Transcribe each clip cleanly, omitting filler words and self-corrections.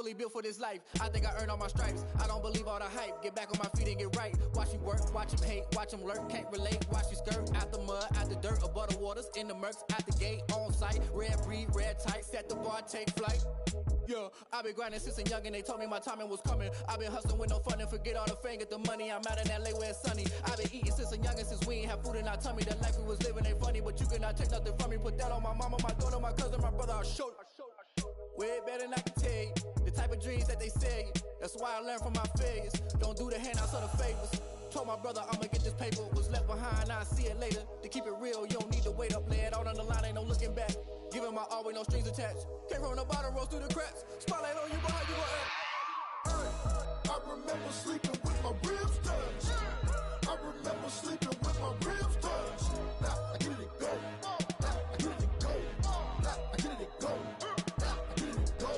fully built for this life. I think I earned all my stripes. I don't believe all the hype. Get back on my feet and get right. Watch you work, watch him hate, watch him lurk. Can't relate, watch you skirt. Out the mud, out the dirt, above the waters, in the murks, out the gate, on site. Red breed, red tight, set the bar, take flight. Yeah, I been grinding since a young and they told me my timing was coming. I been hustling with no fun and forget all the fame, get the money. I'm out in LA where it's sunny. I been eating since a young and since we ain't have food in our tummy. The life we was living ain't funny, but you cannot take nothing from me. Put that on my mama, my daughter, my cousin, my brother, I'll show you. Way better than I can tell you. The type of dreams that they sell you. That's why I learned from my failures. Don't do the handouts or the favors. Told my brother I'ma get this paper. Was left behind, I'll see it later. To keep it real, you don't need to wait up. Lay it out on the line, ain't no looking back. Giving my all with no strings attached. Came from the bottom, rose through the cracks. Spotlight on you, but how you gon' act? I remember sleeping with my ribs touched. I remember sleeping with my ribs touched. Now I get it go. Now I get it go. Now I get it go. Now I get it go.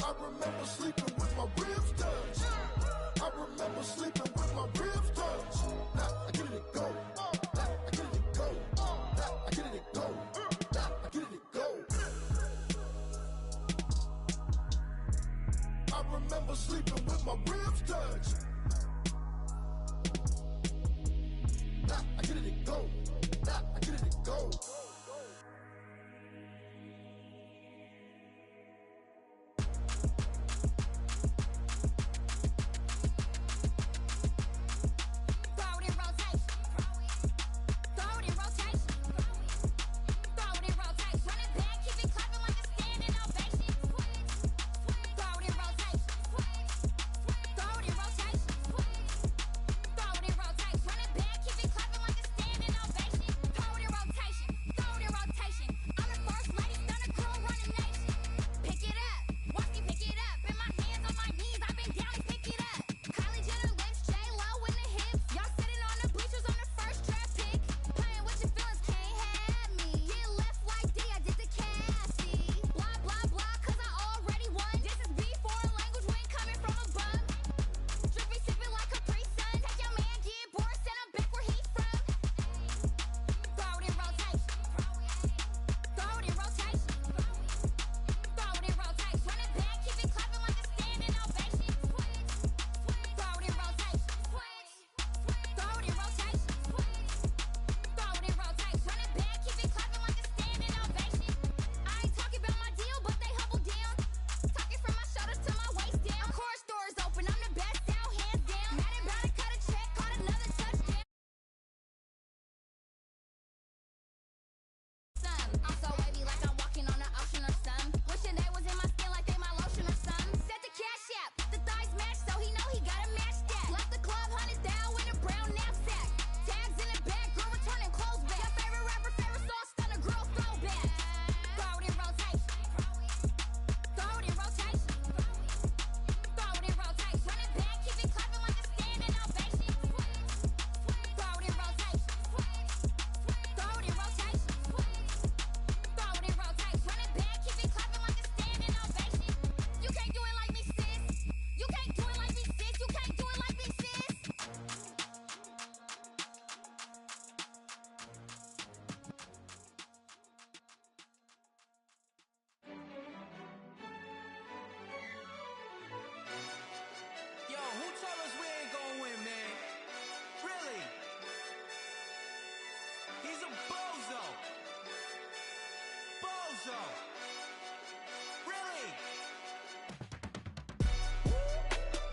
I remember sleeping with my ribs touched. I remember sleeping with my ribs touched. Now I get it go. Now I get it go. Now I get it go. Now I get it go. I remember sleeping with my ribs touched. Now I get it go. Now I get it go.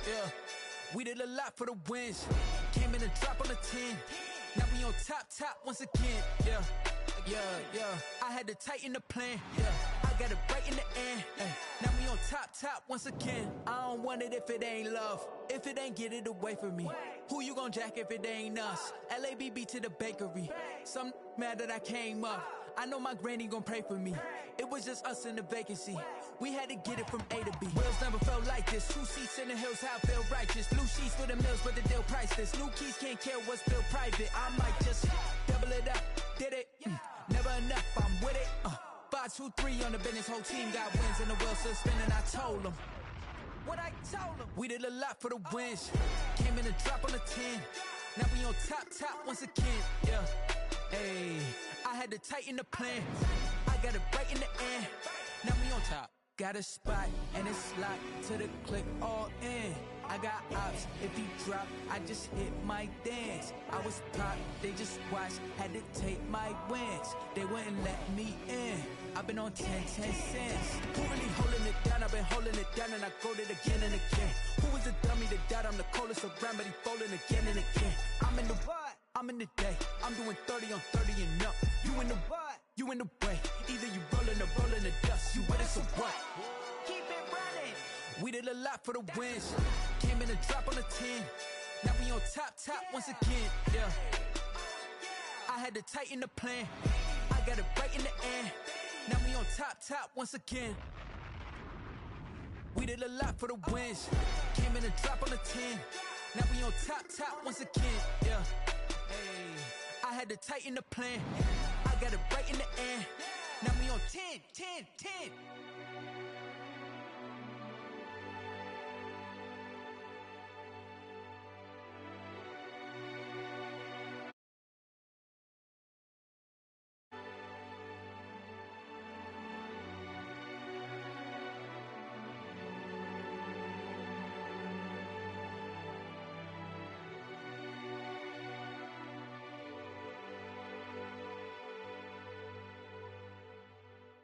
Yeah, we did a lot for the wins. Came in and drop on the 10. Now we on top once again. Yeah. I had to tighten the plan. Yeah, I got it right in the end. Now we on top once again. I don't want it if it ain't love. If it ain't, get it away from me. Who you gon' jack if it ain't us? LABB to the bakery. Some mad that I came up. I know my granny gon' pray for me. It was just us in the vacancy. We had to get it from A to B. Wheels never felt like this. 2 seats in the hills, how I feel righteous. Blue sheets for the mills, but the deal priceless. New keys can't care what's built private. I might just double it up. Did it? Never enough, I'm with it. 5, 2, 3 on the business. Whole team got wins and the wheels still spinning. I told them what I told them. We did a lot for the wins. Came in and drop on the 10. Now we on top once again. Yeah. Hey, I had to tighten the plan. I got it right in the end. Now we on top. Got a spot and it's locked to the click all in. I got ops, if he drop, I just hit my dance. I was pop, they just watched, had to take my wins. They wouldn't let me in. I've been on 10 cents. Who really holding it down? I've been holding it down and I go it again and again. Who was the dummy that died? I'm the coldest around, but he falling again and again. I'm in the what? I'm in the day. I'm doing 30 on 30 and up. You in the what? You in the way. Either you rolling or rolling the dust. You with us or what? Keep it running. We did a lot for the wins. Came in a drop on a 10. Now we on top once again. Yeah. I had to tighten the plan. I got it right in the end. Now we on top once again. We did a lot for the wins. Came in a drop on a 10. Now we on top once again. Yeah. Hey. I had to tighten the plan. I got it right in the end. Now we on 10.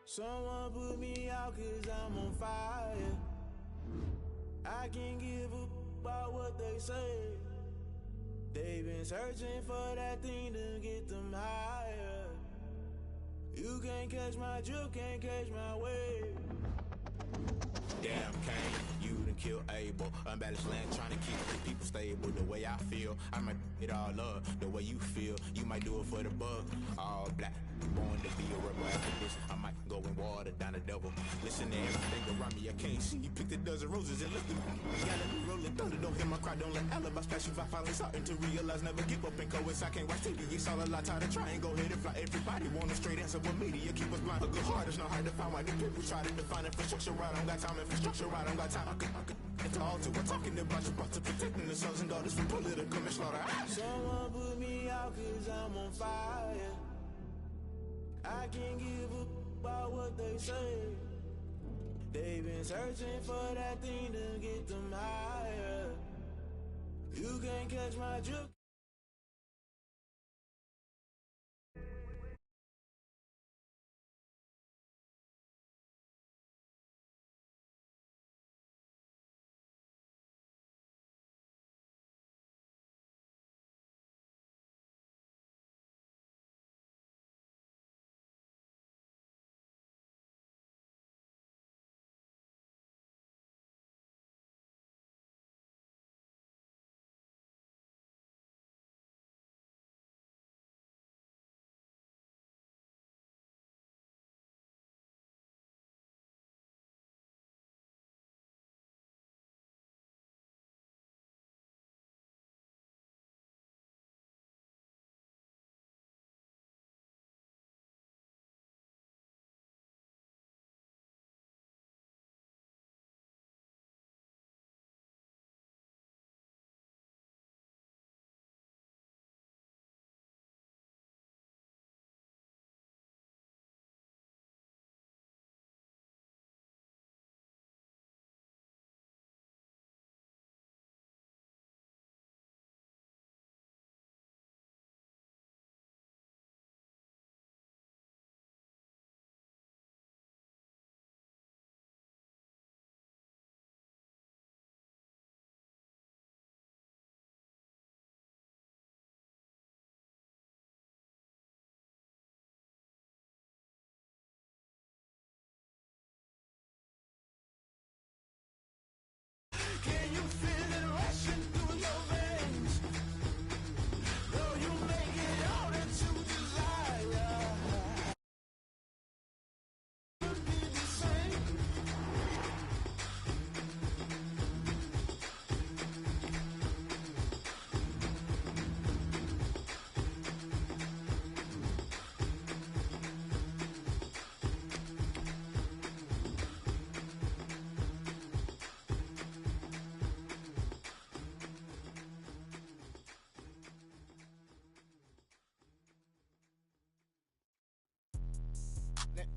Someone put me out cause I'm on fire. I can't give a about what they say. They've been searching for that thing to get them higher. You can't catch my drift, can't catch my wave. Damn Kane, you done killed Abel. Unbalanced land trying to keep the people stable. The way I feel, I might it all up. The way you feel, you might do it for the bug. All black, born to be a rebel. After this, I might go and water down the devil. Listen to everything around me, I can't see. You picked a dozen roses and left them. Gallantly rolling thunder, don't hear my cry, don't let alibis flash. If I finally starting to realize, never give up and coincide. I can't watch TV, it's all a lot. Tired of trying, go ahead and fly. Everybody want a straight answer, but media keep us blind. A good heart is not hard to find. Why the people try to define infrastructure right? I don't got time, infrastructure right? I don't got time. I could it's all to we're talking about you, about to protecting the sons and daughters from political manslaughter. Someone put me out cause I'm on fire. I can't give a about what they say. They've been searching for that thing to get them higher. You can't catch my drift.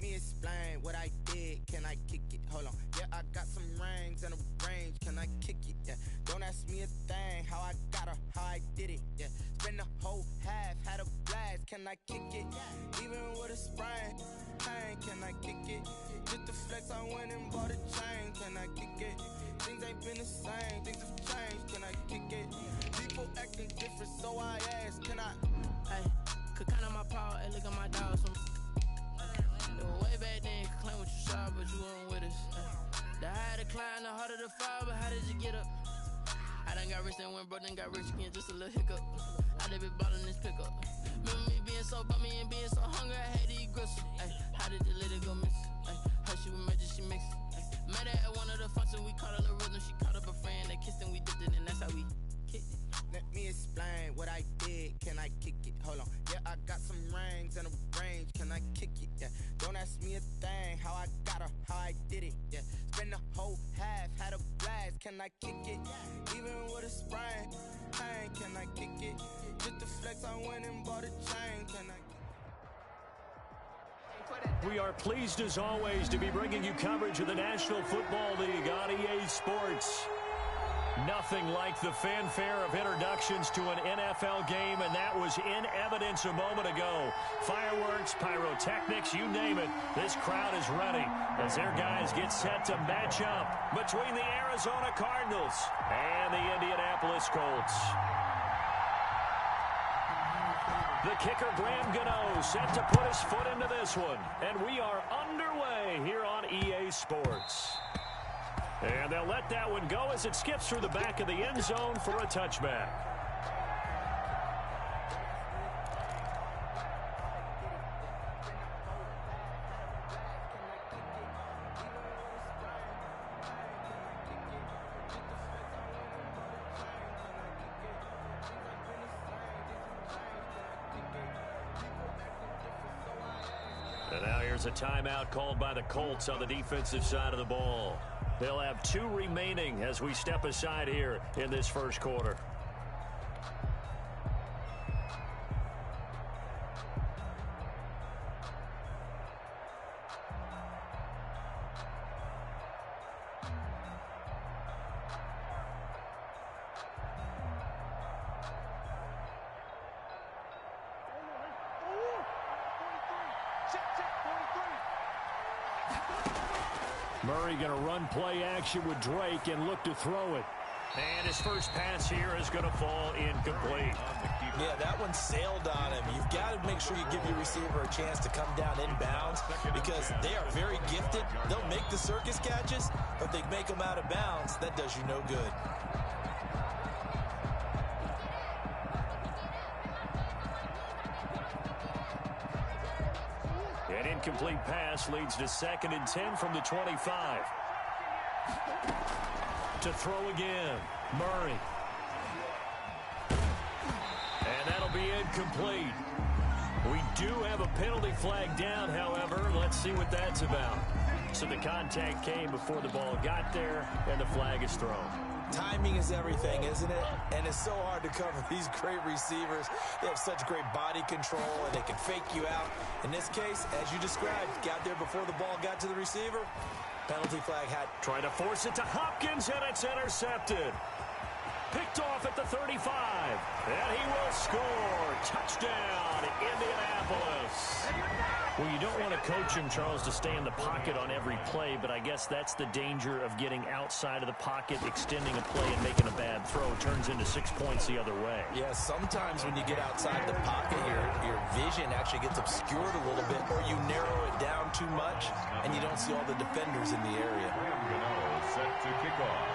me explain what I did. Can I kick it? Hold on. Yeah, I got some rings and a range. Can I kick it? Yeah. Don't ask me a thing. How I got her, how I did it. Yeah. Spend the whole half, had a blast. Can I kick it? Even with a sprain, pain. Can I kick it? Just to flex, I went and bought a chain. Can I kick it? Things ain't been the same. Things have changed. Can I kick it? People acting different, so I ask. Can I? Hey, could count on my power. Hey, look at my dog. Way back then, you could claim what you saw, but you weren't with us. The higher the climb, the harder the fall, but how did you get up? I done got rich and went broke, then got rich again, just a little hiccup. I done been ballin' this pickup. Remember me being so bummy and being so hungry, I had to eat gristle. Ay, how did the lady go miss? Ay, her she was magic, she mixed. Met her at one of the functions, we caught her the rhythm, she caught up a friend, they kissed and we dipped it, and that's how we kicked it. Let me explain what I did. Can I kick it? Hold on. Yeah, I got some rings and a range. Can I kick it? Yeah. Don't ask me a thing. How I got her, how I did it. Yeah. Spend the whole half, had a blast. Can I kick it? Even with a sprain, pain. Can I kick it? Just to flex, I went and bought a chain. Can I? We are pleased as always to be bringing you coverage of the National Football League on EA Sports. Nothing like the fanfare of introductions to an NFL game, and that was in evidence a moment ago. Fireworks, pyrotechnics, you name it. This crowd is ready as their guys get set to match up between the Arizona Cardinals and the Indianapolis Colts. The kicker, Graham Gano, set to put his foot into this one, and we are underway here on EA Sports. And they'll let that one go as it skips through the back of the end zone for a touchback. And now here's a timeout called by the Colts on the defensive side of the ball. They'll have 2 remaining as we step aside here in this first quarter. Murray going to run play action with Drake and look to throw it. And his first pass here is going to fall incomplete. Yeah, that one sailed on him. You've got to make sure you give your receiver a chance to come down inbounds because they are very gifted. They'll make the circus catches, but they make them out of bounds. That does you no good. An incomplete pass leads to 2nd and 10 from the 25. To throw again, Murray. And that'll be incomplete. We do have a penalty flag down, however. Let's see what that's about. So the contact came before the ball got there, and the flag is thrown. Timing is everything, isn't it? And it's so hard to cover these great receivers. They have such great body control, and they can fake you out. In this case, as you described, got there before the ball got to the receiver. Penalty flag hat. Trying to force it to Hopkins, and it's intercepted. Picked off at the 35. And he will score. Touchdown, Indianapolis. Well, you don't want to coach him, Charles, to stay in the pocket on every play, but I guess that's the danger of getting outside of the pocket, extending a play, and making a bad throw. Turns into 6 points the other way. Yeah, sometimes when you get outside the pocket, your vision actually gets obscured a little bit, or you narrow it down too much, and you don't see all the defenders in the area. Set to kick off.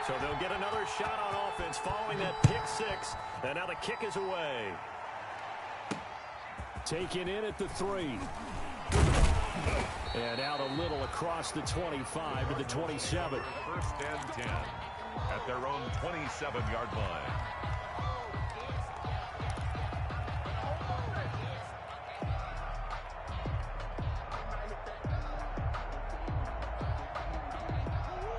So they'll get another shot on offense following that pick 6, and now the kick is away. Taken in at the 3. And out a little across the 25 to the 27. 1st and 10 at their own 27-yard line.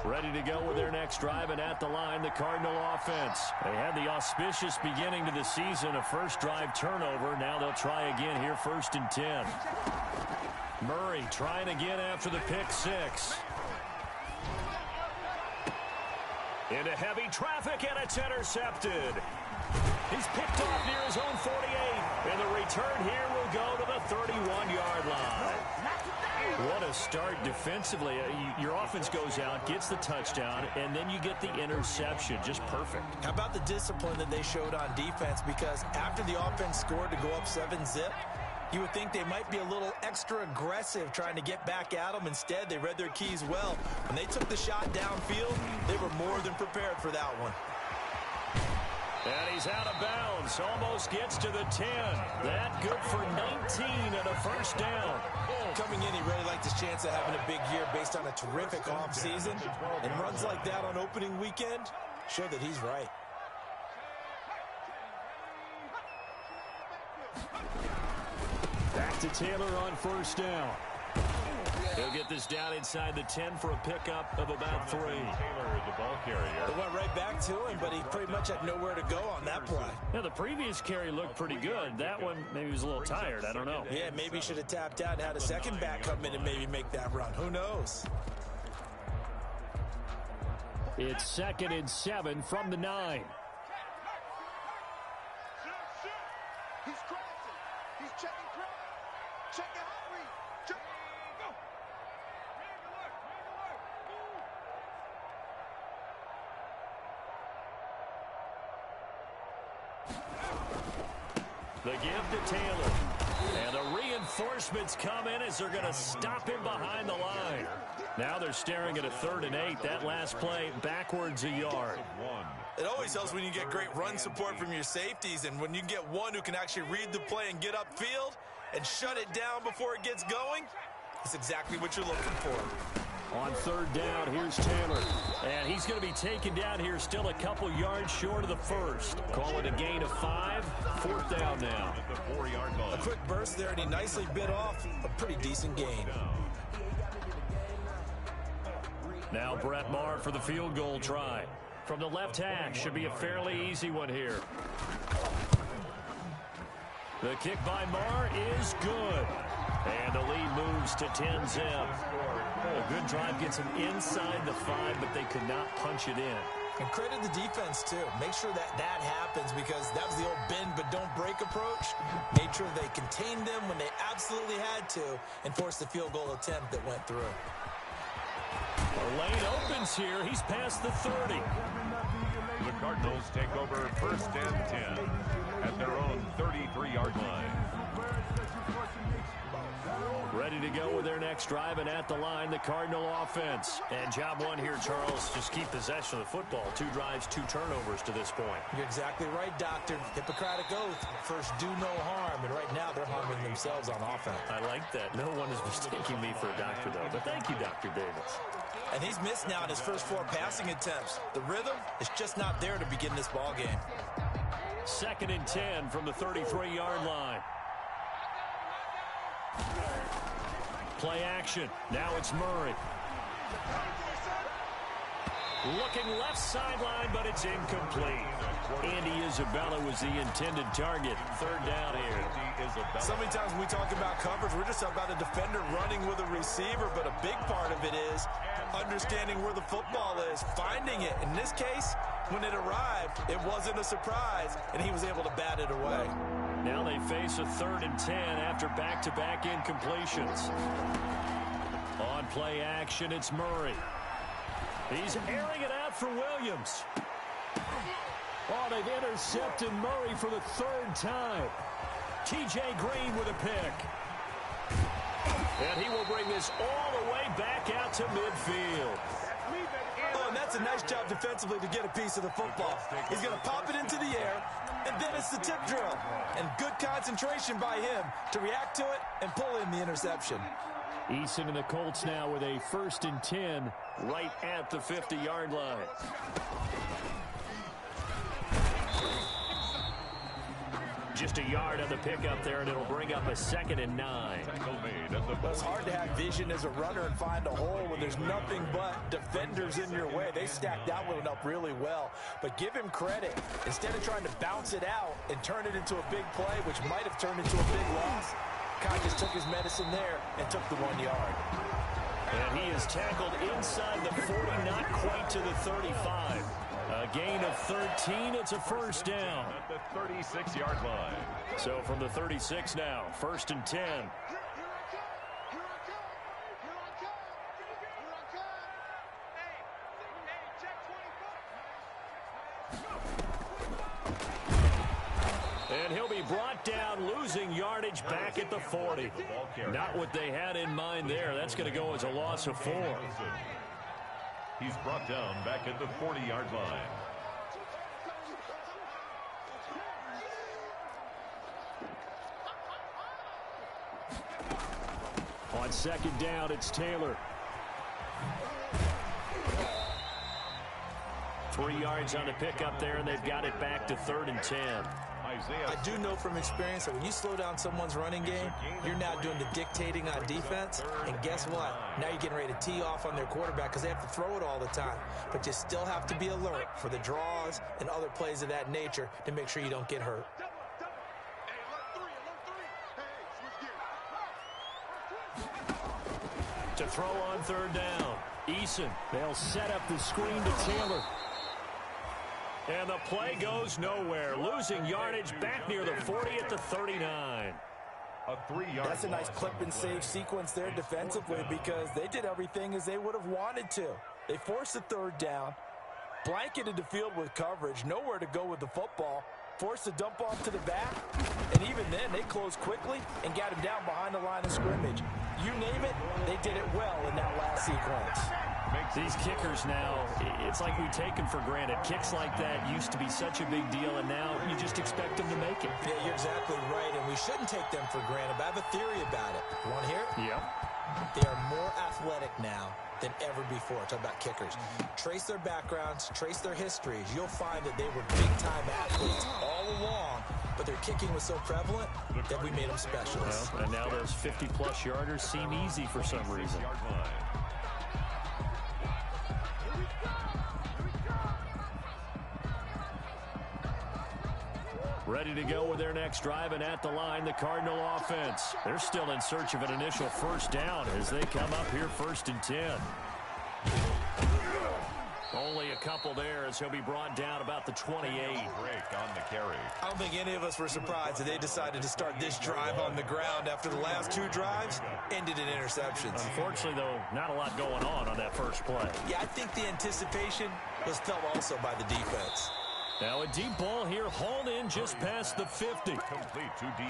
Ready to go with their next drive, and at the line, the Cardinal offense. They had the auspicious beginning to the season, a first drive turnover. Now they'll try again here, 1st and 10. Murray trying again after the pick six. Into heavy traffic, and it's intercepted. He's picked off near his own 48, and the return here will go to the 31-yard line. What a start defensively. Your offense goes out, gets the touchdown, and then you get the interception. Just perfect. How about the discipline that they showed on defense? Because after the offense scored to go up 7-zip, you would think they might be a little extra aggressive trying to get back at them. Instead, they read their keys well. When they took the shot downfield, they were more than prepared for that one. And he's out of bounds. Almost gets to the 10. That good for 19 and a first down. Coming in, he really liked his chance of having a big year based on a terrific offseason. And runs like that on opening weekend show that he's right. Back to Taylor on first down. He'll get this down inside the 10 for a pickup of about 3. Taylor is the ball carrier. It went right back to him, but he pretty much had nowhere to go on that play. Yeah, the previous carry looked pretty good. That one, maybe he was a little tired. I don't know. Yeah, maybe he should have tapped out and had a second back come in and maybe make that run. Who knows? It's 2nd and 7 from the 9. He's crossing. He's checking crowd. Checking hungry. The give to Taylor. And the reinforcements come in as they're going to stop him behind the line. Now they're staring at a 3rd and 8. That last play backwards a yard. It always helps when you get great run support from your safeties, and when you get one who can actually read the play and get upfield and shut it down before it gets going, that's exactly what you're looking for. On 3rd down, here's Taylor. And he's going to be taken down here still a couple yards short of the first. Call it a gain of 5. 4th down now. A quick burst there, and he nicely bit off a pretty decent gain. Now Brett Maher for the field goal try. From the left hash, should be a fairly easy one here. The kick by Maher is good. And the lead moves to 10-zip. A good drive gets them inside the 5, but they could not punch it in. And credit the defense, too. Make sure that happens, because that was the old bend but don't break approach. Made sure they contained them when they absolutely had to and forced the field goal attempt that went through. The lane opens here. He's past the 30. The Cardinals take over 1st and 10 at their own 33-yard line. Ready to go with their next drive, and at the line, the Cardinal offense. And job one here, Charles, just keep possession of the football. 2 drives, 2 turnovers to this point. You're exactly right, Doctor. Hippocratic oath. First, do no harm. And right now, they're harming themselves on offense. I like that. No one is mistaking me for a doctor, though. But thank you, Dr. Davis. And he's missed now in his first 4 passing attempts. The rhythm is just not there to begin this ball game. 2nd and 10 from the 33-yard line. Play action. Now it's Murray. Looking left sideline, but it's incomplete. Andy Isabella was the intended target. 3rd down here. So many times when we talk about coverage, we're just talking about a defender running with a receiver, but a big part of it is understanding where the football is, finding it. In this case, when it arrived, it wasn't a surprise, and he was able to bat it away. Now they face a 3rd and 10 after back-to-back incompletions. On play action, it's Murray. He's airing it out for Williams. Oh, they've intercepted Murray for the 3rd time. T.J. Green with a pick. And he will bring this all the way back out to midfield. Oh, and that's a nice job defensively to get a piece of the football. He's going to pop it into the air, and then it's the tip drill. And good concentration by him to react to it and pull in the interception. Eason and the Colts now with a 1st and 10 right at the 50-yard line. Just a yard on the pickup there, and it'll bring up a 2nd and 9. Well, it's hard to have vision as a runner and find a hole when there's nothing but defenders in your way. They stacked that one up really well. But give him credit. Instead of trying to bounce it out and turn it into a big play, which might have turned into a big loss, Kai just took his medicine there and took the 1 yard. And he is tackled inside the 40, not quite to the 35. A gain of 13. It's a first down. At the 36-yard line. So from the 36 now, 1st and 10. And he'll be brought down, losing yardage back at the 40. Not what they had in mind there. That's going to go as a loss of 4. He's brought down back at the 40-yard line. On 2nd down, it's Taylor. 3 yards on the pickup there, and they've got it back to 3rd and 10. I do know from experience that when you slow down someone's running game, you're now doing the dictating on defense. And guess what? Now you're getting ready to tee off on their quarterback because they have to throw it all the time. But you still have to be alert for the draws and other plays of that nature to make sure you don't get hurt. To throw on 3rd down. Eason, they'll set up the screen to Taylor. And the play goes nowhere. Losing yardage back near the 40 at the 39. A 3-yard. That's a nice clip and save sequence there defensively because they did everything as they would have wanted to. They forced the 3rd down, blanketed the field with coverage, nowhere to go with the football, forced the dump off to the back, and even then they closed quickly and got him down behind the line of scrimmage. You name it, they did it well in that last sequence. These kickers now, it's like we take them for granted. Kicks like that used to be such a big deal, and now you just expect them to make it. Yeah, you're exactly right, and we shouldn't take them for granted, but I have a theory about it. You want to hear it? Yeah. They are more athletic now than ever before. Talk about kickers. Trace their backgrounds, trace their histories. You'll find that they were big-time athletes all along, but their kicking was so prevalent that we made them specialists. Well, and now those 50-plus yarders seem easy for some reason. Ready to go with their next drive, and at the line, the Cardinal offense. They're still in search of an initial first down as they come up here 1st and 10. Only a couple there as he'll be brought down about the 28. Break on the carry. I don't think any of us were surprised that they decided to start this drive on the ground after the last 2 drives ended in interceptions. Unfortunately, though, not a lot going on that first play. Yeah, I think the anticipation was felt also by the defense. Now a deep ball here, hauled in just past the 50.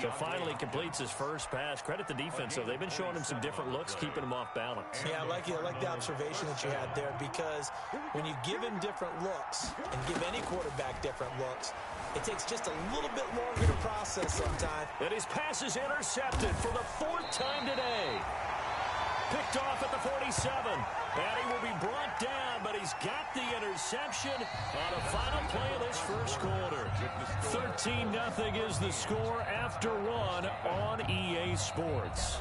So finally completes his first pass. Credit the defense, though. They've been showing him some different looks, keeping him off balance. Yeah, I like the observation that you had there, because when you give him different looks and give any quarterback different looks, it takes just a little bit longer to process sometimes. And his pass is intercepted for the 4th time today. Picked off at the 47. And he will be brought down, but he's got the interception on a final play of this first quarter. 13-0 is the score after 1 on EA Sports.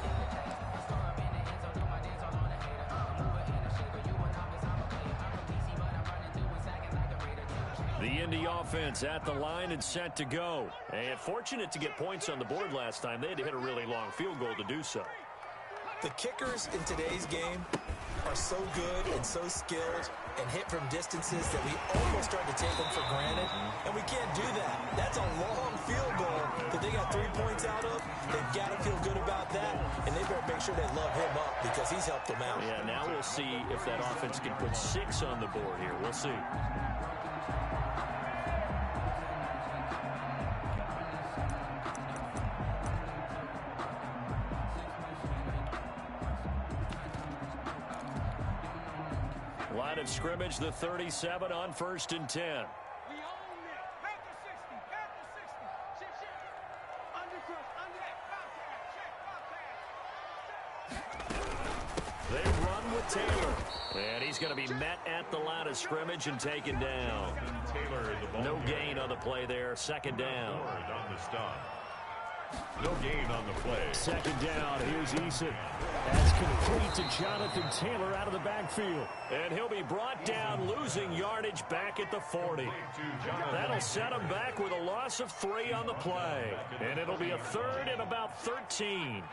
The Indy offense at the line and set to go. And fortunate to get points on the board last time. They had to hit a really long field goal to do so. The kickers in today's game are so good and so skilled and hit from distances that we almost start to take them for granted, and we can't do that. That's a long field goal that they got 3 points out of. They've got to feel good about that, and they better make sure they love him up because he's helped them out. Yeah, now we'll see if that offense can put 6 on the board here. We'll see. Line of scrimmage, the 37 on 1st and 10. They run with Taylor. And he's going to be met at the line of scrimmage and taken down. No gain on the play there. 2nd down. No gain on the play. Second down, here's Eason. That's complete to Jonathan Taylor out of the backfield. And he'll be brought down, losing yardage back at the 40. That'll set him back with a loss of 3 on the play. And it'll be a third and about 13.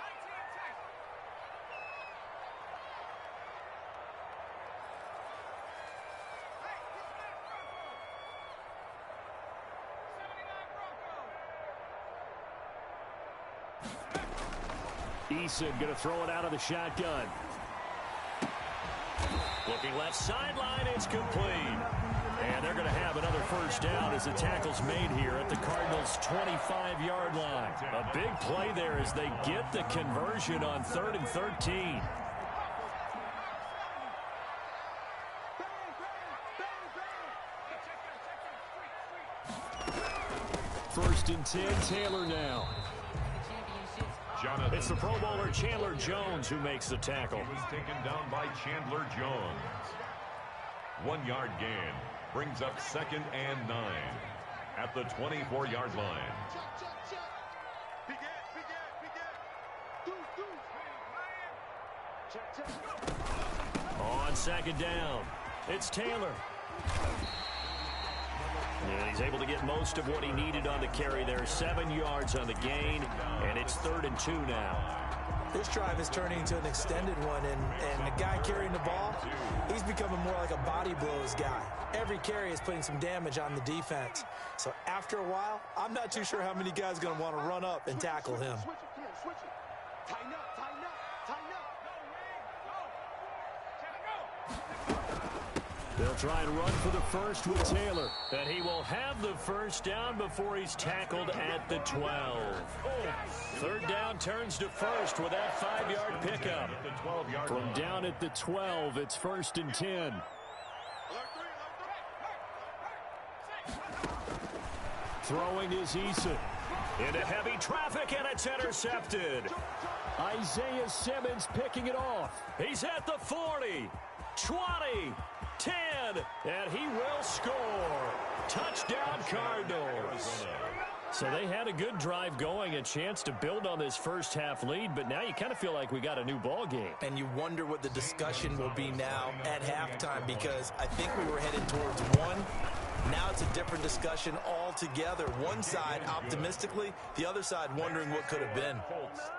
Eason going to throw it out of the shotgun. Looking left sideline, it's complete. And they're going to have another first down as the tackle's made here at the Cardinals' 25-yard line. A big play there as they get the conversion on 3rd and 13. First and 10, Taylor now. It's the Pro Bowler Chandler Jones who makes the tackle. He was taken down by Chandler Jones. 1-yard gain brings up 2nd and 9 at the 24-yard line. On 2nd down, it's Taylor. And he's able to get most of what he needed on the carry there. 7 yards on the gain, and it's 3rd and 2 now. This drive is turning into an extended one, and the guy carrying the ball, he's becoming more like a body blows guy. Every carry is putting some damage on the defense. So after a while, I'm not too sure how many guys are going to want to run up and tackle him. Tighten up, tighten up, tighten up. They'll try and run for the first with Taylor. And he will have the first down before he's tackled at the 12. 3rd down turns to first with that 5-yard pickup. From down at the 12, it's 1st and 10. Throwing is Eason. Into heavy traffic, and it's intercepted. Isaiah Simmons picking it off. He's at the 40, 20, 10, and he will score. Touchdown, Cardinals. So they had a good drive going, a chance to build on this first half lead, but now you kind of feel like we got a new ball game. And you wonder what the discussion will be now at halftime, because I think we were headed towards one. Now it's a different discussion altogether. One side optimistically, the other side wondering what could have been.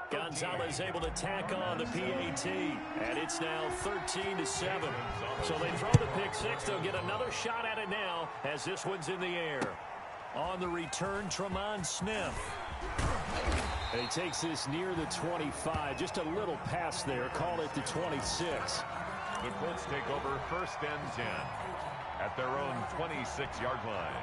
Gonzalez able to tack on the PAT, and it's now 13-7. So they throw the pick six. They'll get another shot at it now as this one's in the air. On the return, Tremont Smith. And he takes this near the 25. Just a little pass there. Call it the 26. The Colts take over 1st and 10 at their own 26-yard line.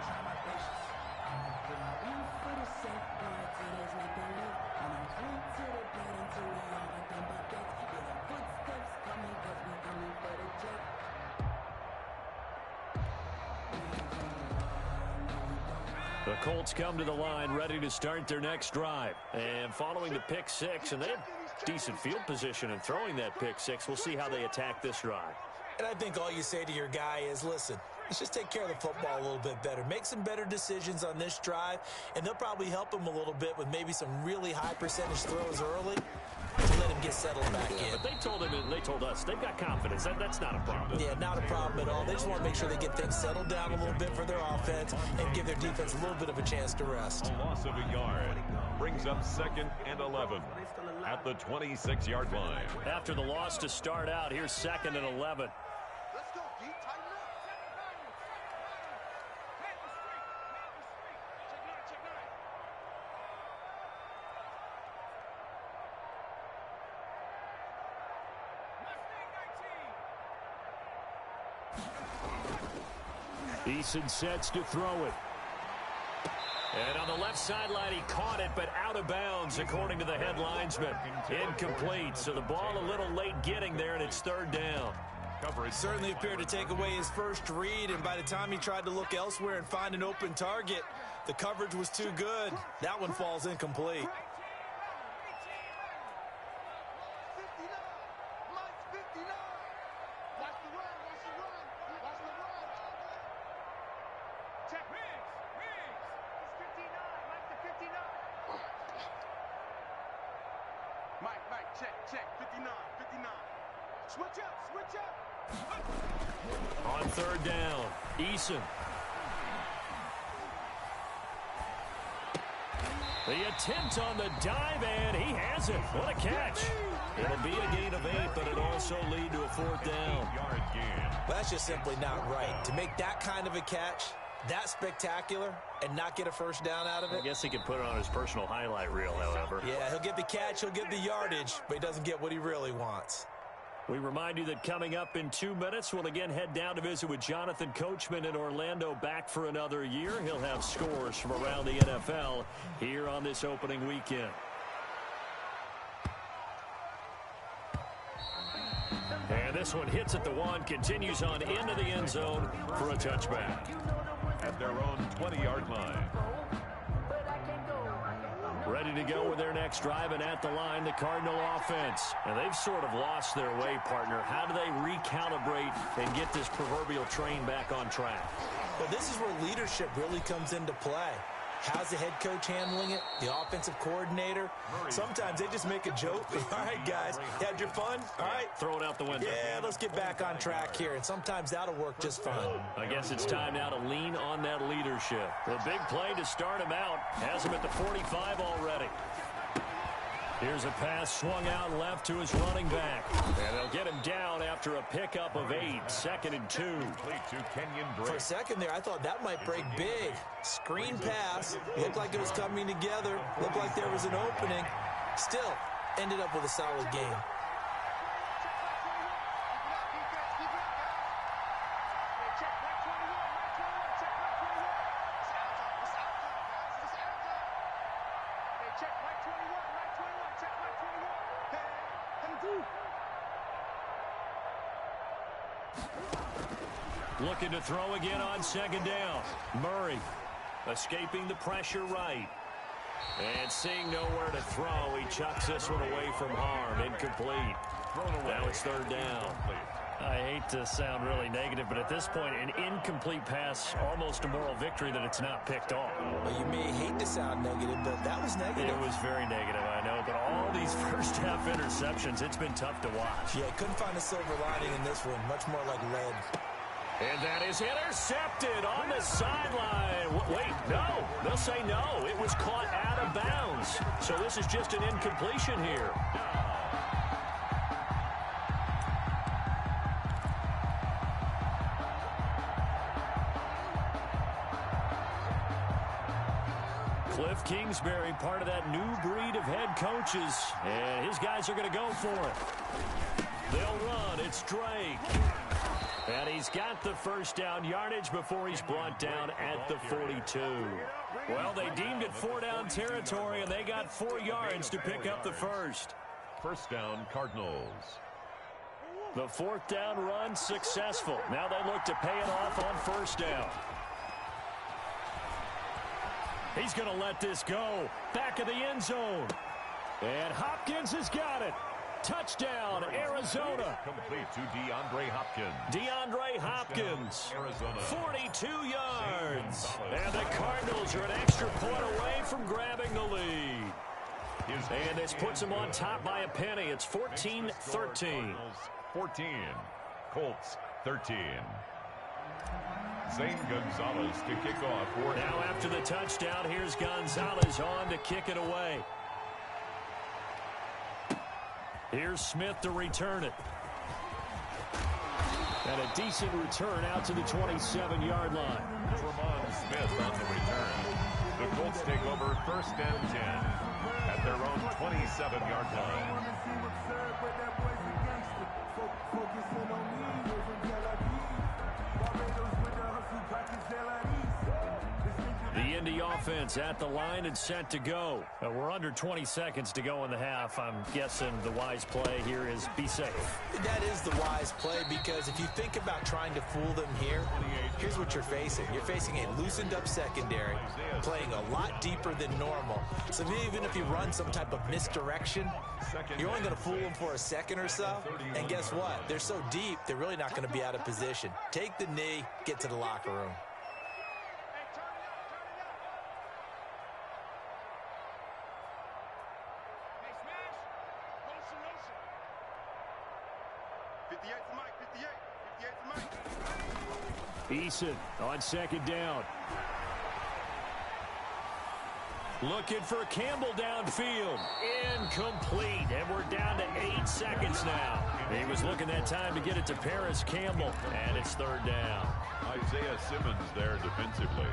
The Colts come to the line ready to start their next drive. And following the pick six, and they have decent field position in throwing that pick six. We'll see how they attack this drive. And I think all you say to your guy is, listen, let's just take care of the football a little bit better. Make some better decisions on this drive, and they'll probably help him a little bit with maybe some really high percentage throws early to let him get settled back in. But they told him, and they told us, they've got confidence. That's not a problem. Yeah, not a problem at all. They just want to make sure they get things settled down a little bit for their offense and give their defense a little bit of a chance to rest. A loss of a yard brings up 2nd and 11 at the 26-yard line. After the loss to start out, here's 2nd and 11. Let's go, D. Tighten up. Eason sets to throw it. And on the left sideline, he caught it, but out of bounds, according to the head linesman. Incomplete, so the ball a little late getting there, and it's 3rd down. Coverage certainly appeared to take away his first read, and by the time he tried to look elsewhere and find an open target, the coverage was too good. That one falls incomplete. Check, 59. Switch up. On third down, Eason. The attempt on the dive, and he has it. What a catch. It'll be a gain of 8, but it'll also lead to a fourth down. That's just simply not right. To make that kind of a catch, that spectacular, and not get a first down out of it. I guess he can put it on his personal highlight reel, however. Yeah, he'll get the catch, he'll get the yardage, but he doesn't get what he really wants. We remind you that coming up in 2 minutes, we'll again head down to visit with Jonathan Coachman in Orlando, back for another year. He'll have scores from around the NFL here on this opening weekend. And this one hits at the 1, continues on into the end zone for a touchback. At their own 20-yard line. Ready to go with their next drive, and at the line, the Cardinal offense. And they've sort of lost their way, partner. How do they recalibrate and get this proverbial train back on track? Well, this is where leadership really comes into play. How's the head coach handling it? The offensive coordinator? Sometimes they just make a joke. All right, guys, you had your fun? All right. Throw it out the window. Yeah, let's get back on track here. And sometimes that'll work just fine. I guess it's time now to lean on that leadership. The big play to start him out. Has him at the 45 already. Here's a pass swung out left to his running back. And they'll get him down after a pickup of 8. 2nd and 2. For a second there, I thought that might break big. Screen pass. Looked like it was coming together. Looked like there was an opening. Still, ended up with a solid game. Looking to throw again on 2nd down. Murray escaping the pressure right. And seeing nowhere to throw, he chucks this one away from harm. Incomplete. Now it's 3rd down. I hate to sound really negative, but at this point, an incomplete pass, almost a moral victory that it's not picked off. Well, you may hate to sound negative, but that was negative. It was very negative, I know, but all these first-half interceptions, it's been tough to watch. Yeah, couldn't find a silver lining in this one. Much more like lead. And that is intercepted on the sideline. Wait, no. They'll say no. It was caught out of bounds. So this is just an incompletion here. Cliff Kingsbury, part of that new breed of head coaches. And his guys are going to go for it. They'll run. It's Drake. And he's got the first down yardage before he's brought down at the 42. Well, they deemed it 4-down territory, and they got 4 yards to pick up the first. First down, Cardinals. The 4th down run successful. Now they look to pay it off on 1st down. He's going to let this go. Back of the end zone. And Hopkins has got it. Touchdown, Arizona. Complete to DeAndre Hopkins. DeAndre Hopkins, Arizona. 42 yards. And the Cardinals are an extra point away from grabbing the lead. And this puts them on top by a penny. It's 14-13. 14. Colts 13. Zane Gonzalez to kick off. Now after the touchdown, here's Gonzalez on to kick it away. Here's Smith to return it. And a decent return out to the 27-yard line. Tremont Smith on the return. The Colts take over 1st and 10 at their own 27-yard line. The Indy offense at the line and set to go. We're under 20 seconds to go in the half. I'm guessing the wise play here is be safe. That is the wise play, because if you think about trying to fool them here, here's what you're facing. You're facing a loosened up secondary, playing a lot deeper than normal. So even if you run some type of misdirection, you're only going to fool them for a second or so. And guess what? They're so deep, they're really not going to be out of position. Take the knee, get to the locker room. Eason on second down. Looking for Campbell downfield. Incomplete. And we're down to 8 seconds now. He was looking that time to get it to Paris Campbell. And it's third down. Isaiah Simmons there defensively.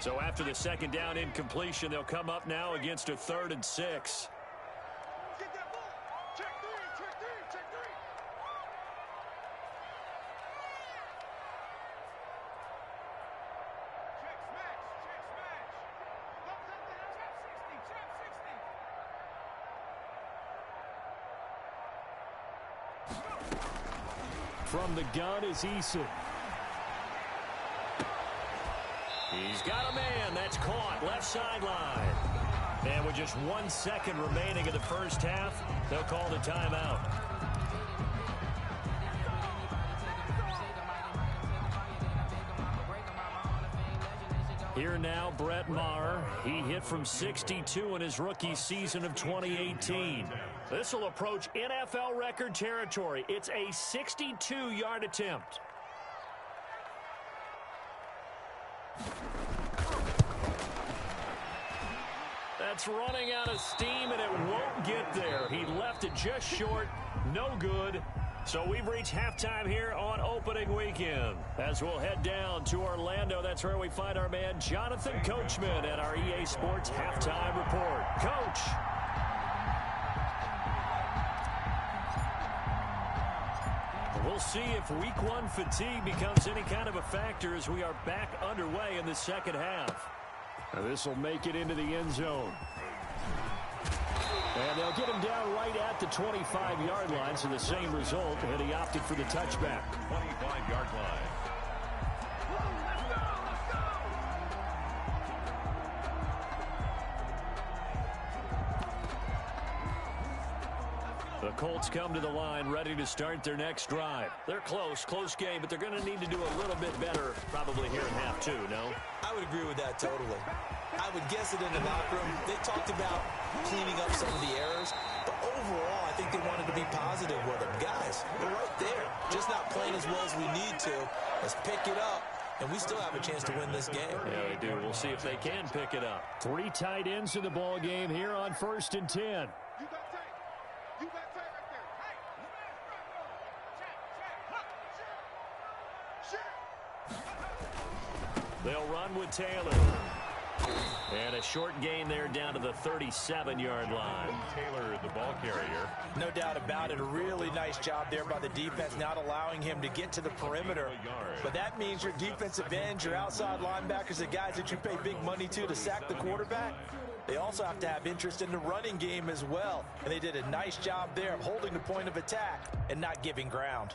So after the second down incompletion, they'll come up now against a 3rd and 6. From the gun is Eason. He's got a man. That's caught. Left sideline. And with just 1 second remaining in the first half, they'll call the timeout. Here now, Brett Maher. He hit from 62 in his rookie season of 2018. This will approach NFL record territory. It's a 62-yard attempt. That's running out of steam, and it won't get there. He left it just short. No good. So we've reached halftime here on opening weekend. As we'll head down to Orlando, that's where we find our man Jonathan Coachman at our EA Sports Halftime Report. Coach. We'll see if week 1 fatigue becomes any kind of a factor as we are back underway in the second half. This will make it into the end zone. And they'll get him down right at the 25-yard line, so the same result, and he opted for the touchback. 25-yard line. The Colts come to the line ready to start their next drive. They're close game, but they're going to need to do a little bit better probably here in half 2, no? I would agree with that totally. I would guess it in the locker room. They talked about cleaning up some of the errors, but overall, I think they wanted to be positive with them. Guys, we're right there. Just not playing as well as we need to. Let's pick it up, and we still have a chance to win this game. Yeah, they do. We'll see if they can pick it up. 3 tight ends in the ball game here on 1st and 10. They'll run with Taylor. And a short gain there down to the 37-yard line. Taylor, the ball carrier. No doubt about it. A really nice job there by the defense, not allowing him to get to the perimeter. But that means your defensive ends, your outside linebackers, the guys that you pay big money to sack the quarterback, they also have to have interest in the running game as well. And they did a nice job there of holding the point of attack and not giving ground.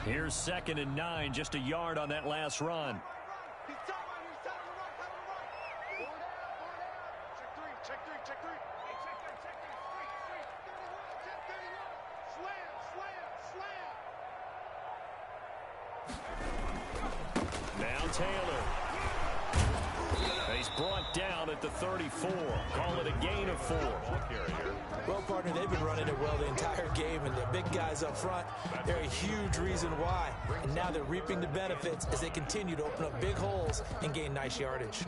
Here's 2nd and 9, just a yard on that last run. Now Taylor. He's brought down at the 34. Call it a gain of 4. Well, partner, they've been running it well the entire game, and the big guys up front, they're a huge reason why. And now they're reaping the benefits as they continue to open up big holes and gain nice yardage.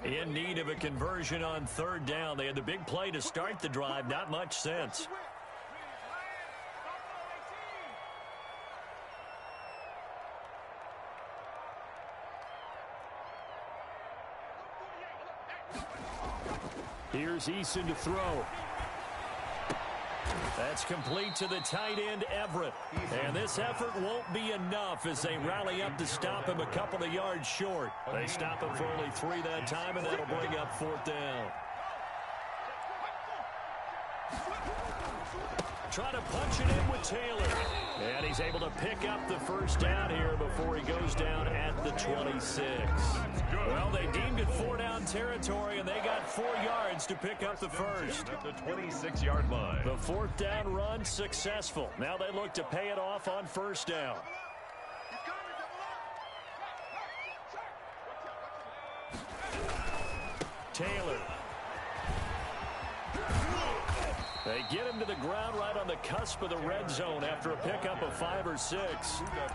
In need of a conversion on 3rd down. They had the big play to start the drive. Not much sense. Here's Eason to throw. That's complete to the tight end, Everett. And this effort won't be enough as they rally up to stop him a couple of yards short. They stop him for only 3 that time, and that'll bring up 4th down. Trying to punch it in with Taylor. And he's able to pick up the 1st down here before he goes down at the 26. Well, they deemed it 4-down territory, and they got 4 yards to pick up the 1st. At the 26-yard line. The 4th down run successful. Now they look to pay it off on 1st down. They get him to the ground right on the cusp of the red zone after a pickup of 5 or 6.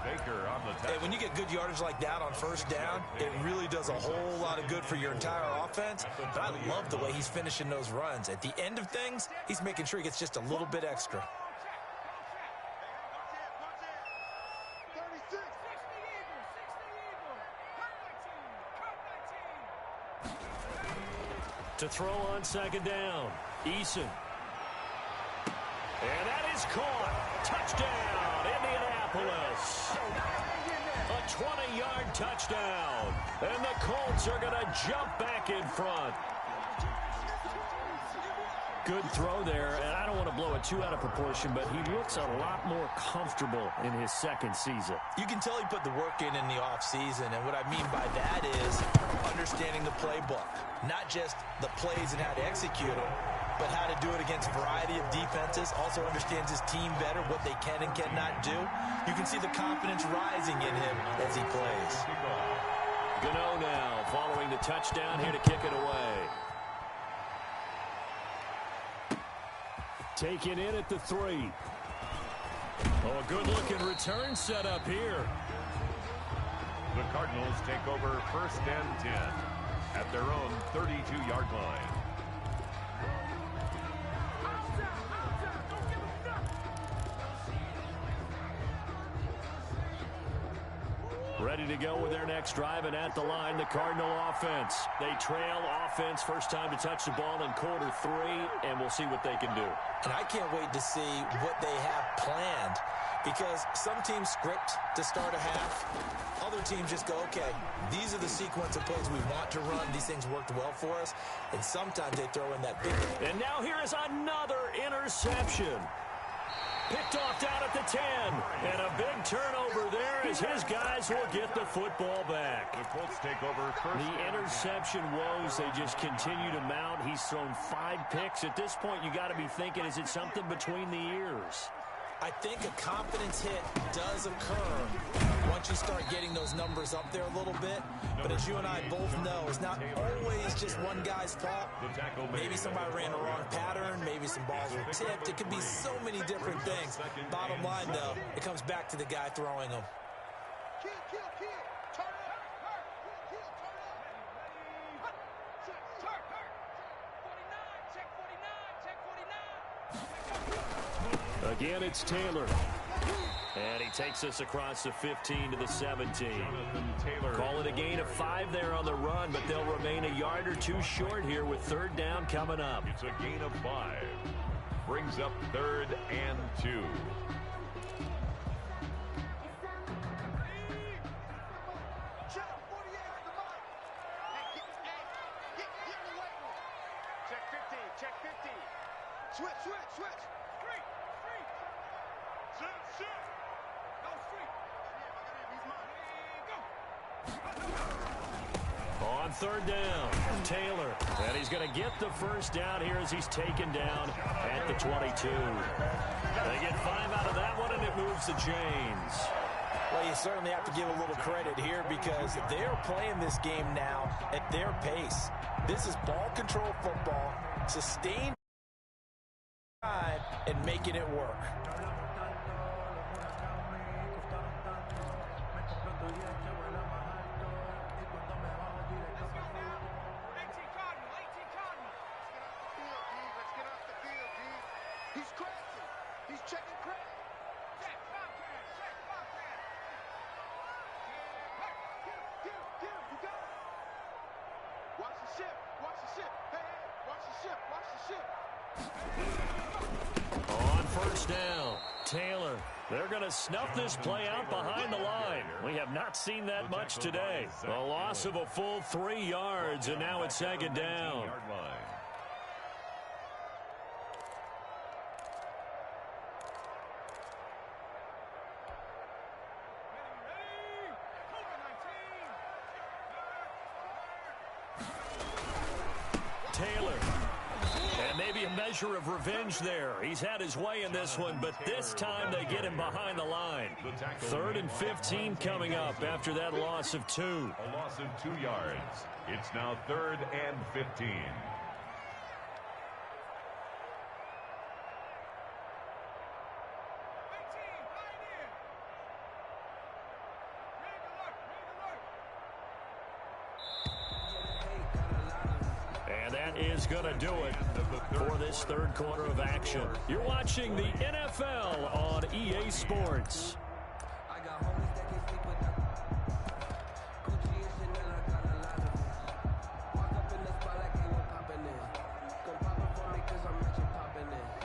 Baker on the tackle. Hey, when you get good yardage like that on first down, it really does a whole lot of good for your entire offense. But I love the way he's finishing those runs. At the end of things, he's making sure he gets just a little bit extra. To throw on second down, Eason. And that is caught. Touchdown, Indianapolis. A 20-yard touchdown. And the Colts are going to jump back in front. Good throw there, and I don't want to blow it too out of proportion, but he looks a lot more comfortable in his second season. You can tell he put the work in the offseason, and what I mean by that is understanding the playbook. Not just the plays and how to execute them, but how to do it against a variety of defenses. Also understands his team better, what they can and cannot do. You can see the confidence rising in him as he plays. Gano now following the touchdown here to kick it away. Taken in at the 3. Oh, a good-looking return set up here. The Cardinals take over 1st and 10 at their own 32-yard line. Ready to go with their next drive, and at the line, the Cardinal offense. They trail offense, first time to touch the ball in quarter 3, and we'll see what they can do. And I can't wait to see what they have planned, because some teams script to start a half. Other teams just go, okay, these are the sequence of plays we want to run. These things worked well for us. And sometimes they throw in that big. And now here is another interception. Picked off down at the 10. And a big turnover there as his guys will get the football back. The Colts take over first. The interception woes, they just continue to mount. He's thrown 5 picks. At this point, you got to be thinking, is it something between the ears? I think a confidence hit does occur once you start getting those numbers up there a little bit. But as you and I both know, it's not always just one guy's fault. Maybe somebody ran a wrong pattern. Maybe some balls were tipped. It could be so many different things. Bottom line, though, it comes back to the guy throwing them. Again, it's Taylor. And he takes us across the 15 to the 17. Call it a gain of 5 there on the run, but they'll remain a yard or 2 short here with 3rd down coming up. It's a gain of 5. Brings up 3rd and 2. On 3rd down, Taylor. And he's going to get the first down here as he's taken down at the 22. They get 5 out of that one, and it moves the chains. Well, you certainly have to give a little credit here because they're playing this game now at their pace. This is ball control football, sustained time, and making it work. On 1st down, Taylor. They're going to snuff this play out behind the line. We have not seen that much today. A loss of a full 3 yards, and now it's 2nd down. Taylor. And maybe a measure of revenge there. He's had his way in this one, but this time they get him behind the line. 3rd and 15 coming up after that loss of 2. A loss of 2 yards. It's now 3rd and 15. that is going to do it for this third quarter of action. You're watching the NFL on EA Sports.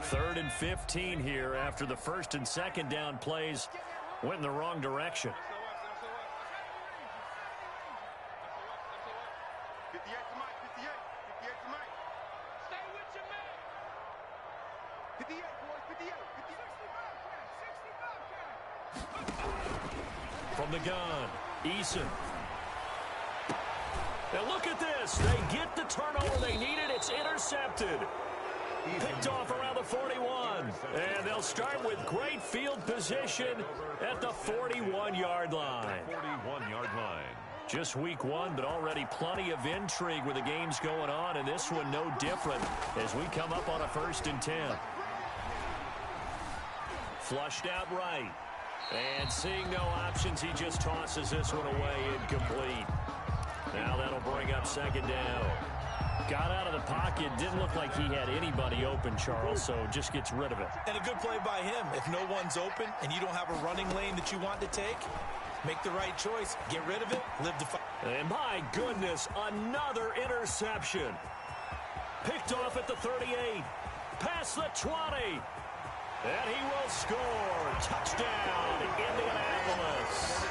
Third and 15 here after the first and second down plays went in the wrong direction. From the gun, Eason. And look at this. They get the turnover they needed. It's intercepted. Picked off around the 41. And they'll start with great field position at the 41-yard line. 41-yard line. Just week one, but already plenty of intrigue with the games going on, and this one no different as we come up on a 1st and 10. Flushed out right. And seeing no options, he just tosses this one away, incomplete. Now that'll bring up second down. Got out of the pocket. Didn't look like he had anybody open, Charles, so just gets rid of it. And a good play by him. If no one's open and you don't have a running lane that you want to take, make the right choice. Get rid of it. Live to fight. And my goodness, another interception. Picked off at the 38. Past the 20. And he will score. Touchdown, Indianapolis.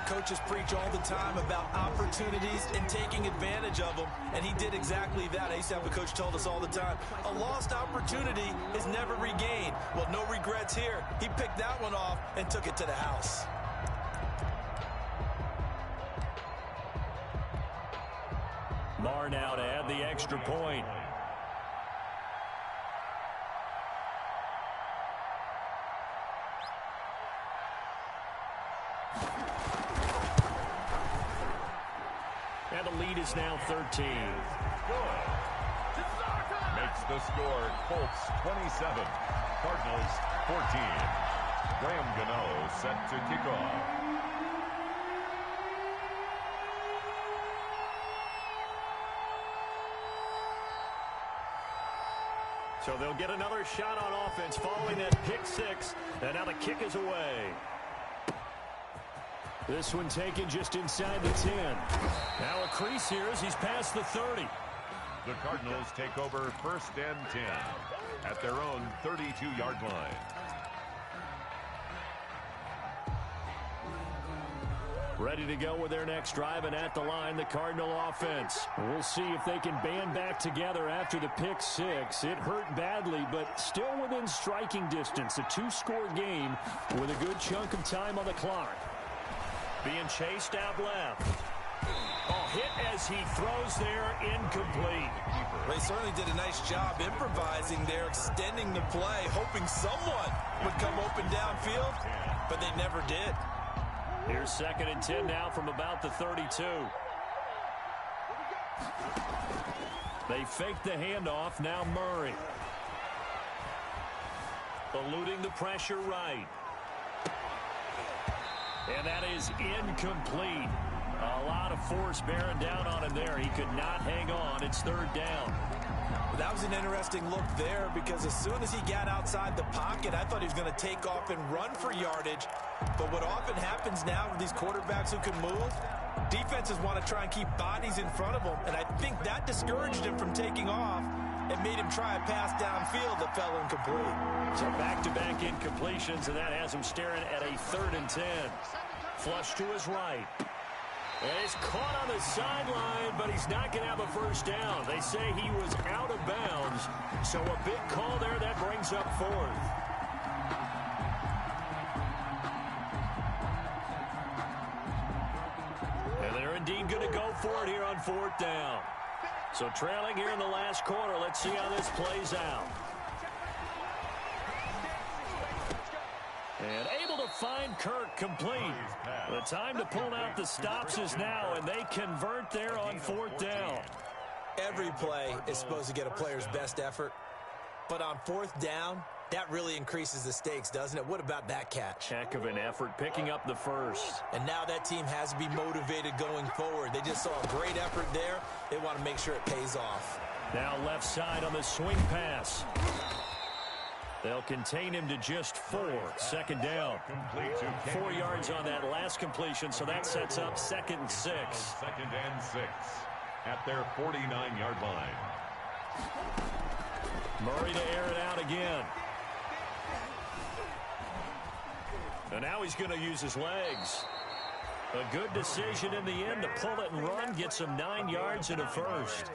Coaches preach all the time about opportunities and taking advantage of them, and he did exactly that. I used to have a coach told us all the time, a lost opportunity is never regained. Well, no regrets here. He picked that one off and took it to the house. Marr now to add the extra point. And the lead is now 13. Makes the score Colts 27, Cardinals 14. Graham Gano set to kick off. So they'll get another shot on offense following that pick six, and now the kick is away. This one taken just inside the 10. Now a crease here as he's past the 30. The Cardinals take over 1st and 10 at their own 32-yard line. Ready to go with their next drive, and at the line, the Cardinal offense. We'll see if they can band back together after the pick six. It hurt badly, but still within striking distance. A 2-score game with a good chunk of time on the clock. Being chased out left. Oh, hit as he throws there, incomplete. They certainly did a nice job improvising there, extending the play, hoping someone would come open downfield, but they never did. Here's 2nd and 10 now from about the 32. They fake the handoff. Now Murray. Eluding the pressure right. And that is incomplete. A lot of force bearing down on him there. He could not hang on. It's 3rd down. That was an interesting look there because as soon as he got outside the pocket, I thought he was going to take off and run for yardage. But what often happens now with these quarterbacks who can move, defenses want to try and keep bodies in front of them. And I think that discouraged him from taking off and made him try a pass downfield that fell incomplete. So back-to-back incompletions, and that has him staring at a 3rd and 10. Flush to his right. And he's caught on the sideline, but he's not going to have a 1st down. They say he was out of bounds, so a big call there that brings up 4th. And they're indeed going to go for it here on 4th down. So trailing here in the last quarter. Let's see how this plays out. And able to find Kirk complete. The time to pull out the stops is now, and they convert there on 4th down. Every play is supposed to get a player's best effort. But on 4th down, That really increases the stakes, doesn't it? What about that catch? Heck of an effort picking up the first. And now that team has to be motivated going forward. They just saw a great effort there. They want to make sure it pays off. Now left side on the swing pass. They'll contain him to just 4. Second down. 4 yards on that last completion, so that sets up 2nd and 6. 2nd and 6 at their 49-yard line. Murray to air it out again. And now he's going to use his legs. A good decision in the end to pull it and run, gets him 9 yards and a first.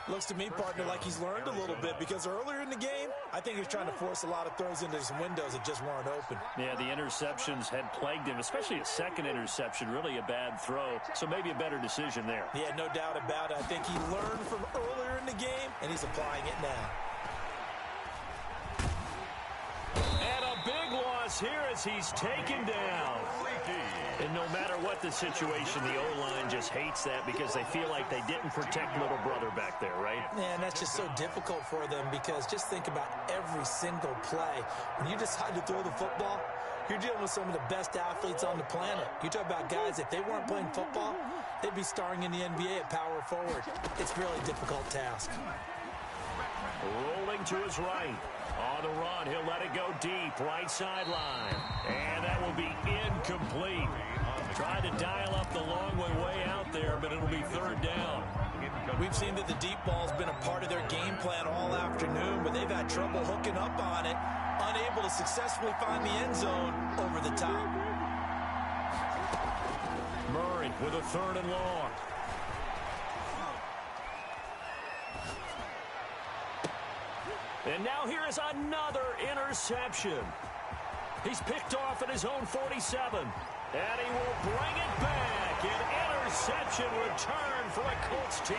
Looks to me, partner, like he's learned a little bit, because earlier in the game, I think he was trying to force a lot of throws into some windows that just weren't open. Yeah, the interceptions had plagued him, especially a second interception, really a bad throw. So maybe a better decision there. Yeah, no doubt about it. I think he learned from earlier in the game, and he's applying it now. And a big loss here as he's taken down. And no matter what the situation, the O-line just hates that because they feel like they didn't protect little brother back there, right? Yeah, and that's just so difficult for them because just think about every single play. When you decide to throw the football, you're dealing with some of the best athletes on the planet. You talk about guys, if they weren't playing football, they'd be starring in the NBA at power forward. It's a really difficult task. Rolling to his right. On the run, he'll let it go deep, right sideline. And that will be incomplete. Tried to dial up the long way out there, but it'll be 3rd down. We've seen that the deep ball's been a part of their game plan all afternoon, but they've had trouble hooking up on it, unable to successfully find the end zone over the top. Murray with a 3rd and long. And now here is another interception. He's picked off at his own 47. And he will bring it back. An interception return for a Colts TD.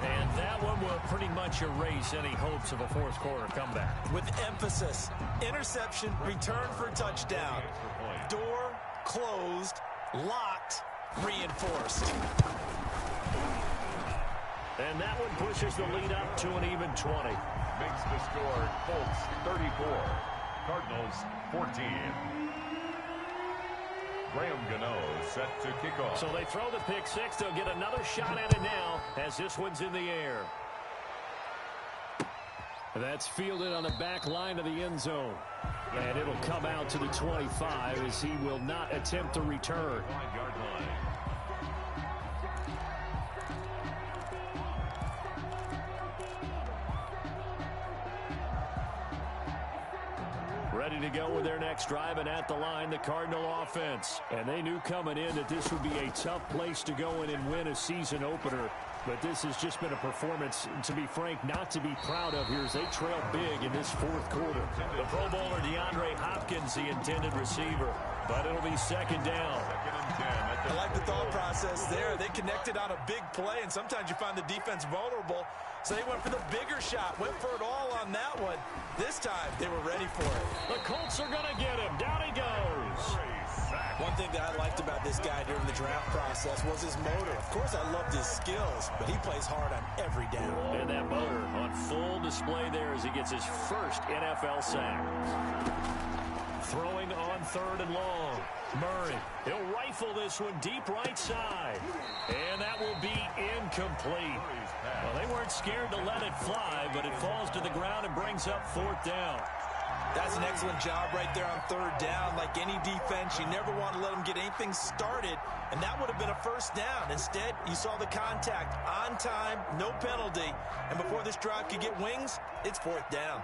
And that one will pretty much erase any hopes of a fourth quarter comeback. With emphasis, interception, return for a touchdown. Door closed, locked, reinforced. And that one pushes the lead up to an even 20. Makes the score Colts 34, Cardinals 14. Graham Gano set to kick off. So they throw the pick six. They'll get another shot at it now as this one's in the air. That's fielded on the back line of the end zone. And it'll come out to the 25 as he will not attempt to return. 5-yard line. Ready to go with their next drive, and at the line, the Cardinal offense. And they knew coming in that this would be a tough place to go in and win a season opener. But this has just been a performance, to be frank, not to be proud of here as they trail big in this fourth quarter. The Pro Bowler DeAndre Hopkins, the intended receiver. But it'll be 2nd down. 2nd and 10. I like the thought process there. They connected on a big play, and sometimes you find the defense vulnerable. So they went for the bigger shot, went for it all on that one. This time, they were ready for it. The Colts are going to get him. Down he goes. One thing that I liked about this guy during the draft process was his motor. Of course, I loved his skills, but he plays hard on every down. And that motor on full display there as he gets his first NFL sack. Throwing on 3rd and long. Murray, he'll rifle this one deep right side. And that will be incomplete. Well, they weren't scared to let it fly, but it falls to the ground and brings up 4th down. That's an excellent job right there on 3rd down. Like any defense, you never want to let them get anything started, and that would have been a 1st down. Instead, you saw the contact on time, no penalty, and before this drive could get wings, it's 4th down.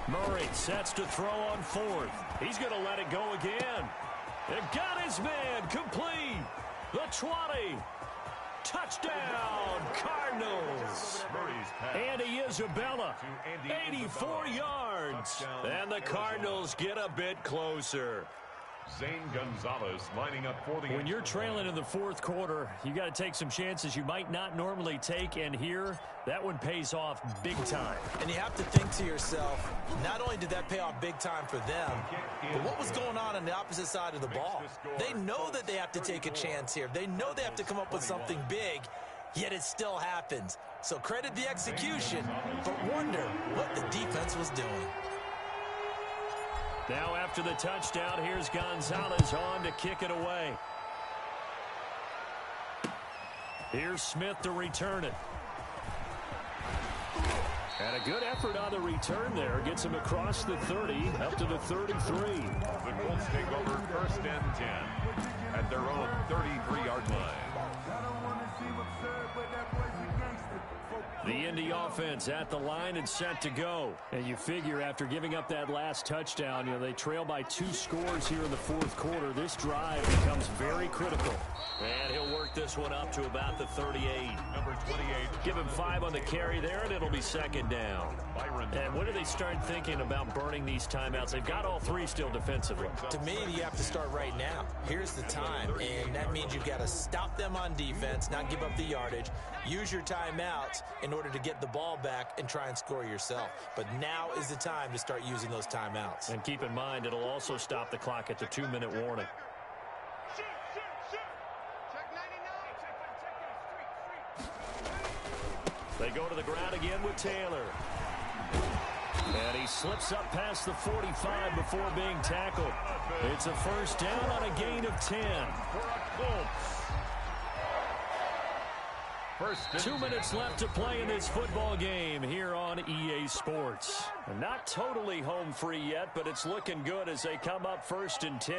Murray sets to throw on 4th. He's going to let it go again. It got his man complete. The 20. Touchdown, Cardinals. Andy Isabella, 84 yards. And the Cardinals get a bit closer. Zane Gonzalez lining up for the When you're trailing in the fourth quarter, you got to take some chances you might not normally take, and here, that one pays off big time. And you have to think to yourself, not only did that pay off big time for them, but what was going on the opposite side of the ball? They know that they have to take a chance here. They know they have to come up with something big, yet it still happens. So credit the execution, but wonder what the defense was doing. Now after the touchdown, here's Gonzalez on to kick it away. Here's Smith to return it. And a good effort on the return there. Gets him across the 30, up to the 33. The Colts take over 1st and 10 at their own 33-yard line. The Indy offense at the line and set to go. And you figure after giving up that last touchdown, they trail by 2 scores here in the 4th quarter. This drive becomes very critical. And he'll work this one up to about the 38. Number 28. Give him 5 on the carry there, and it'll be 2nd down. And when do they start thinking about burning these timeouts? They've got all 3 still defensively. To me, you have to start right now. Here's the time, and that means you've got to stop them on defense, not give up the yardage, use your timeouts in order to get the ball back and try and score yourself. But now is the time to start using those timeouts. And keep in mind, it'll also stop the clock at the 2-minute warning. They go to the ground again with Taylor. And he slips up past the 45 before being tackled. It's a 1st down on a gain of 10. 2 minutes left to play in this football game here on EA Sports. And not totally home free yet, but it's looking good as they come up 1st and 10.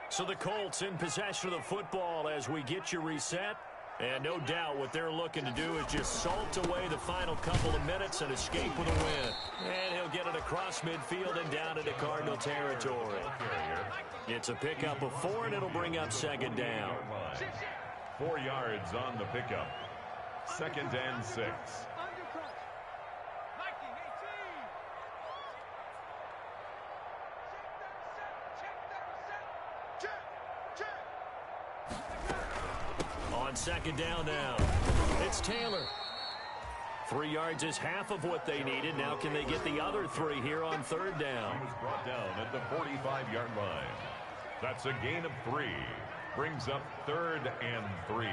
So the Colts in possession of the football as we get you reset. And no doubt what they're looking to do is just salt away the final couple of minutes and escape with a win. And he'll get it across midfield and down into Cardinal territory. It's a pickup of 4, and it'll bring up 2nd down. 4 yards on the pickup. 2nd and 6. On 2nd down now, it's Taylor. 3 yards is half of what they needed. Now can they get the other 3 here on 3rd down? He was brought down at the 45-yard line. That's a gain of 3. Brings up 3rd and 3.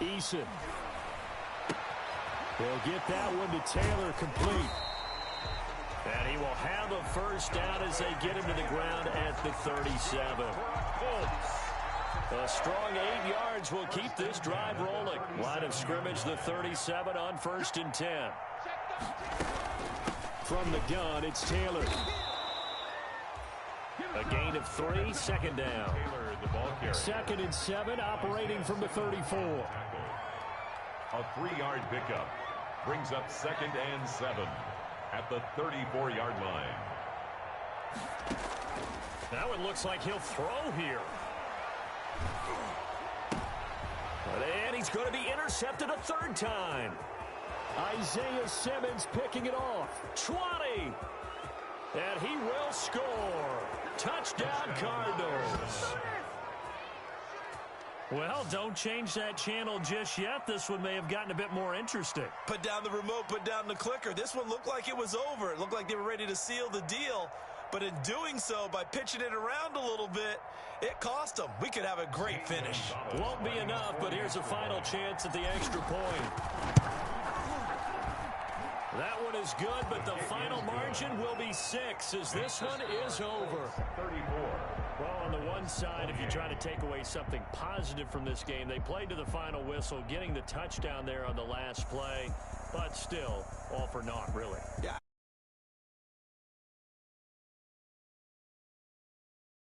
Eason. They'll get that one to Taylor complete. And he will have a 1st down as they get him to the ground at the 37. A strong 8 yards will keep this drive rolling. Line of scrimmage, the 37 on 1st and 10. From the gun, it's Taylor. A gain of 3, 2nd down. 2nd and 7, operating from the 34. A 3-yard pickup brings up 2nd and 7 at the 34-yard line. Now it looks like he'll throw here. And he's going to be intercepted a 3rd time. Isaiah Simmons picking it off. 20. And he will score. Touchdown, Cardinals. Well, don't change that channel just yet. This one may have gotten a bit more interesting. Put down the remote, put down the clicker. This one looked like it was over. It looked like they were ready to seal the deal. But in doing so, by pitching it around a little bit, it cost them. We could have a great finish. Won't be enough, but here's a final chance at the extra point. That one is good, but the final margin will be 6 as this one is over. 34. Well, on the one side, if you try to take away something positive from this game, they played to the final whistle, getting the touchdown there on the last play, but still, all for naught, really. Yeah.